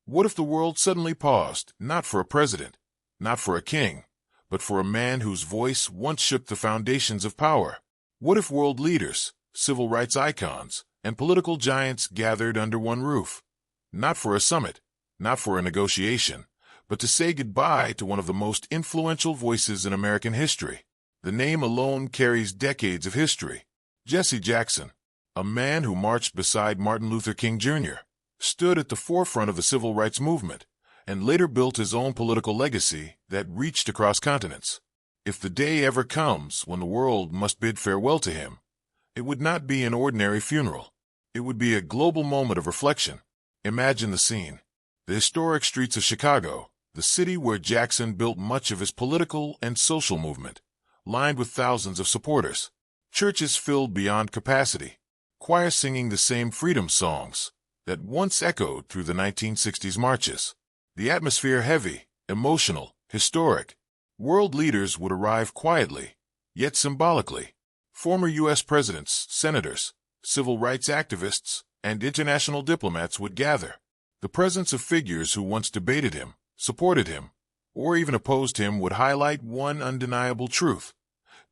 What if the world suddenly paused, not for a president, not for a king, but for a man whose voice once shook the foundations of power? What if world leaders, civil rights icons, and political giants gathered under one roof? Not for a summit, not for a negotiation, but to say goodbye to one of the most influential voices in American history. The name alone carries decades of history. Jesse Jackson, a man who marched beside Martin Luther King Jr., stood at the forefront of the civil rights movement, and later built his own political legacy that reached across continents. If the day ever comes when the world must bid farewell to him, it would not be an ordinary funeral. It would be a global moment of reflection. Imagine the scene. The historic streets of Chicago, the city where Jackson built much of his political and social movement, lined with thousands of supporters. Churches filled beyond capacity, choirs singing the same freedom songs that once echoed through the 1960s marches. The atmosphere heavy, emotional, historic. World leaders would arrive quietly, yet symbolically. Former U.S. presidents, senators, civil rights activists, and international diplomats would gather. The presence of figures who once debated him, supported him, or even opposed him would highlight one undeniable truth.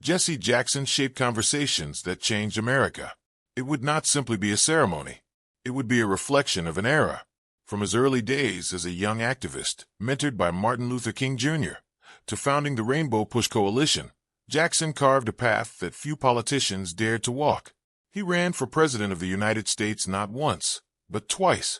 Jesse Jackson shaped conversations that changed America. It would not simply be a ceremony. It would be a reflection of an era. From his early days as a young activist, mentored by Martin Luther King Jr., to founding the Rainbow Push Coalition, Jackson carved a path that few politicians dared to walk. He ran for President of the United States not once, but twice,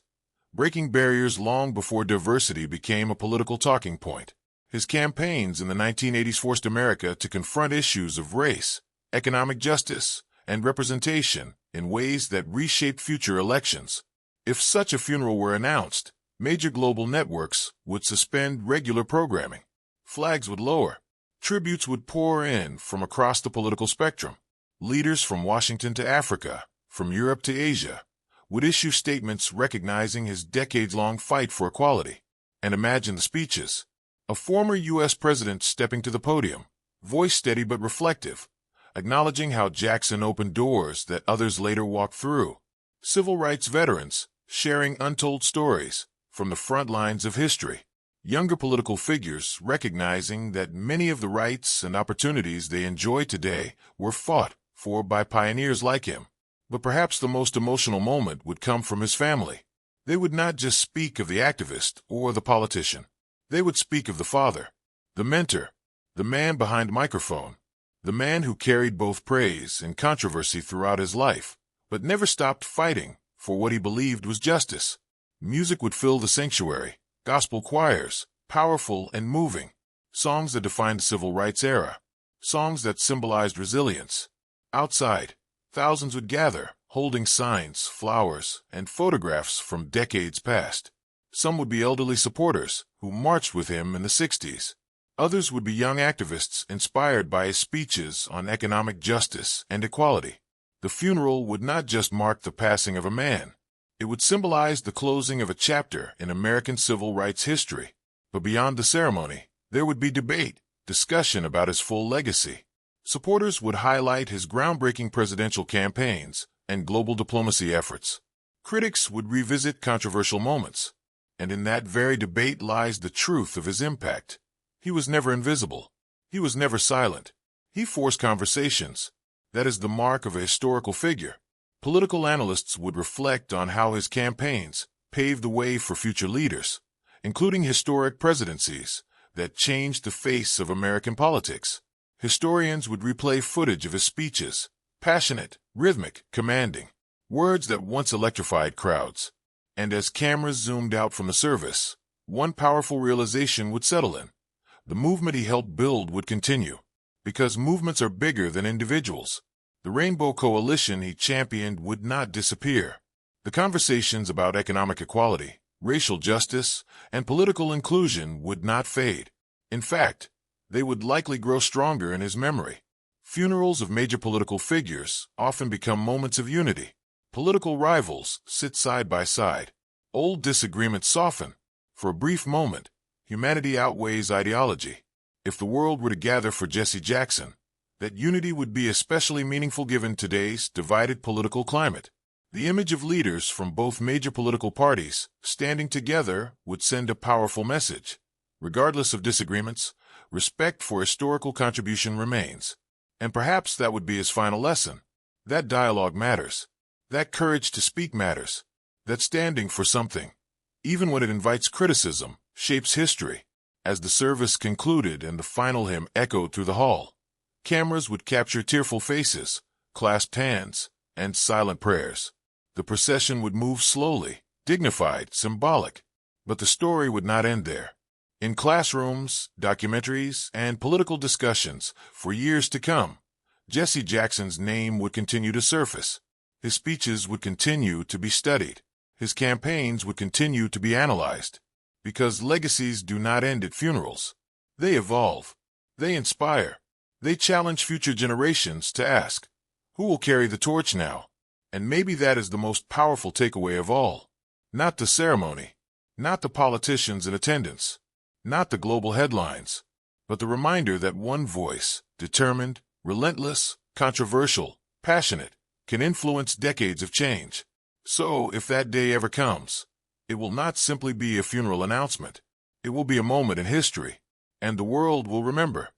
breaking barriers long before diversity became a political talking point. His campaigns in the 1980s forced America to confront issues of race, economic justice, and representation in ways that reshaped future elections. If such a funeral were announced, major global networks would suspend regular programming. Flags would lower. Tributes would pour in from across the political spectrum. Leaders from Washington to Africa, from Europe to Asia, would issue statements recognizing his decades-long fight for equality. And imagine the speeches. A former U.S. president stepping to the podium, voice steady but reflective, acknowledging how Jackson opened doors that others later walked through. Civil rights veterans sharing untold stories from the front lines of history. Younger political figures recognizing that many of the rights and opportunities they enjoy today were fought for by pioneers like him. But perhaps the most emotional moment would come from his family. They would not just speak of the activist or the politician. They would speak of the father, the mentor, the man behind the microphone, the man who carried both praise and controversy throughout his life, but never stopped fighting for what he believed was justice. Music would fill the sanctuary, gospel choirs, powerful and moving, songs that defined the civil rights era, songs that symbolized resilience. Outside, thousands would gather, holding signs, flowers, and photographs from decades past. Some would be elderly supporters who marched with him in the 60s. Others would be young activists inspired by his speeches on economic justice and equality. The funeral would not just mark the passing of a man. It would symbolize the closing of a chapter in American civil rights history. But beyond the ceremony, there would be debate, discussion about his full legacy. Supporters would highlight his groundbreaking presidential campaigns and global diplomacy efforts. Critics would revisit controversial moments. And in that very debate lies the truth of his impact. He was never invisible. He was never silent. He forced conversations. That is the mark of a historical figure. Political analysts would reflect on how his campaigns paved the way for future leaders, including historic presidencies that changed the face of American politics. Historians would replay footage of his speeches, passionate, rhythmic, commanding, words that once electrified crowds. And as cameras zoomed out from the service, one powerful realization would settle in. The movement he helped build would continue, because movements are bigger than individuals. The Rainbow Coalition he championed would not disappear. The conversations about economic equality, racial justice, and political inclusion would not fade. In fact, they would likely grow stronger in his memory. Funerals of major political figures often become moments of unity. Political rivals sit side by side. Old disagreements soften. For a brief moment, humanity outweighs ideology. If the world were to gather for Jesse Jackson, that unity would be especially meaningful given today's divided political climate. The image of leaders from both major political parties standing together would send a powerful message. Regardless of disagreements, respect for historical contribution remains. And perhaps that would be his final lesson. That dialogue matters. That courage to speak matters. That standing for something, even when it invites criticism, shapes history. As the service concluded and the final hymn echoed through the hall, cameras would capture tearful faces, clasped hands, and silent prayers. The procession would move slowly, dignified, symbolic. But the story would not end there. In classrooms, documentaries, and political discussions for years to come, Jesse Jackson's name would continue to surface. His speeches would continue to be studied. His campaigns would continue to be analyzed. Because legacies do not end at funerals. They evolve. They inspire. They challenge future generations to ask, who will carry the torch now? And maybe that is the most powerful takeaway of all. Not the ceremony, not the politicians in attendance, not the global headlines, but the reminder that one voice, determined, relentless, controversial, passionate, can influence decades of change. So, if that day ever comes, it will not simply be a funeral announcement. It will be a moment in history, and the world will remember.